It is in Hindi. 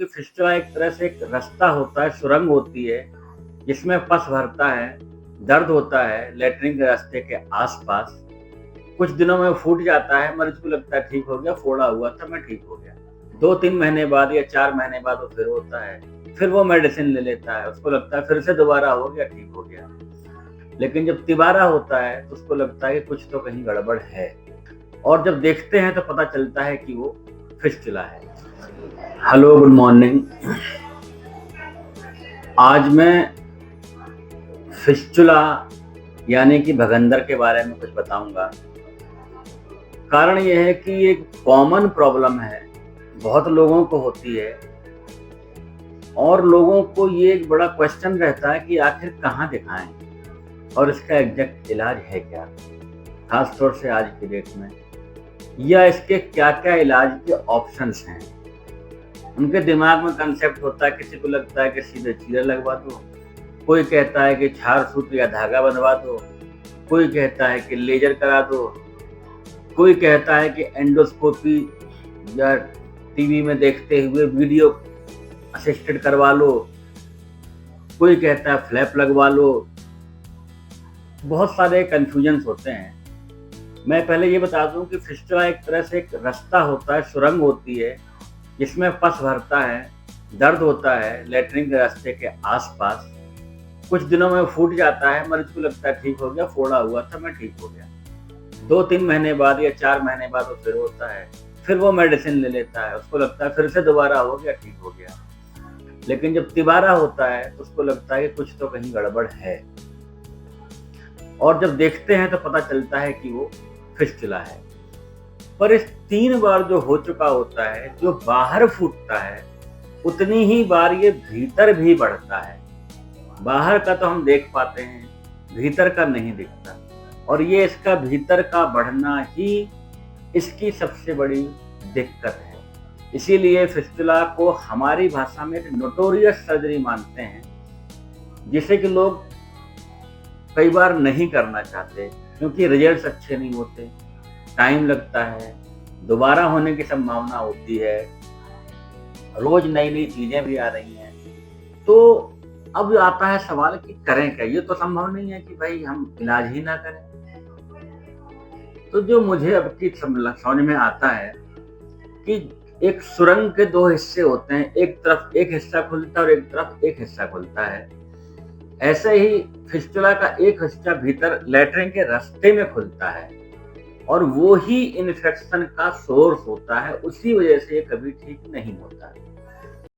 कि फिस्टुला एक तरह से एक रास्ता होता है, सुरंग होती है, जिसमें पस भरता है, दर्द होता है लैट्रिन के रास्ते के आस-पास। कुछ दिनों में फूट जाता है, मरीज को लगता है ठीक हो गया, फोड़ा हुआ था मैं ठीक हो गया। 2-3 महीने बाद या 4 महीने बाद वो फिर होता है, फिर वो मेडिसिन ले लेता है, उसको लगता है फिर से दोबारा हो गया, ठीक हो गया। लेकिन जब तिबारा होता है, तो उसको लगता है कि कुछ तो कहीं गड़बड़ है और जब देखते हैं तो पता चलता है कि वो फिस्टुला है। Hello, good morning. आज मैं फिस्टुला यानी कि भगंदर के बारे में कुछ बताऊंगा। कारण यह है कि एक कॉमन प्रॉब्लम है, बहुत लोगों को होती है और लोगों को ये एक बड़ा क्वेश्चन रहता है कि आखिर कहाँ दिखाएं और इसका एग्जैक्ट इलाज है क्या, खास तौर से आज की डेट में, या इसके क्या-क्या इलाज के ऑप्शंस हैं। उनके दिमाग में कंसेप्ट होता है, किसी को लगता है कि सीधे चीरा लगवा दो, कोई कहता है कि क्षार सूत्र या धागा बंधवा दो, कोई कहता है कि लेजर करा दो, कोई कहता है कि एंडोस्कोपी या टीवी में देखते हुए वीडियो असिस्टेड करवा लो, कोई कहता है फ्लैप लगवा लो। बहुत सारे कंफ्यूजन्स होते हैं। मैं पहले ये बता दूं कि फिस्टुला एक तरह से एक रास्ता होता है, सुरंग होती है, जिसमें पस भरता है, दर्द होता है लैट्रिन के रास्ते के आसपास। कुछ दिनों में फूट जाता है, मरीज को लगता है ठीक हो गया, फोड़ा हुआ था मैं ठीक हो गया। 2-3 महीने बाद या 4 महीने बाद वो फिर होता है, फिर वो मेडिसिन ले लेता है, उसको लगता है फिर से दोबारा हो गया, ठीक हो गया। लेकिन जब तिबारा होता है तो उसको लगता है कि कुछ तो कहीं गड़बड़ है और जब देखते हैं तो पता चलता है कि वो फिस्टुला है। पर इस 3 बार जो हो चुका होता है, जो बाहर फूटता है, उतनी ही बार ये भीतर भी बढ़ता है। बाहर का तो हम देख पाते हैं, भीतर का नहीं दिखता और ये इसका भीतर का बढ़ना ही इसकी सबसे बड़ी दिक्कत है। इसीलिए फिस्टुला को हमारी भाषा में एक नोटोरियस सर्जरी मानते हैं, जिसे कि लोग कई बार नहीं करना चाहते क्योंकि रिजल्ट्स अच्छे नहीं होते, टाइम लगता है, दोबारा होने की संभावना होती है, रोज नई-नई चीजें भी आ रही हैं। तो अब आता है सवाल कि करें क्या? ये तो संभव नहीं है कि भाई हम इलाज ही ना करें। तो जो मुझे अब की समझ में आता है कि एक सुरंग के 2 हिस्से होते हैं, एक तरफ एक हिस्सा खुलता है और एक तरफ एक हिस्सा खुलता है। ऐसे ही फिस्टुला का एक हिस्सा भीतर लैट्रिन के रास्ते में खुलता है और वो ही इन्फेक्शन का सोर्स होता है, उसी वजह से ये कभी ठीक नहीं होता।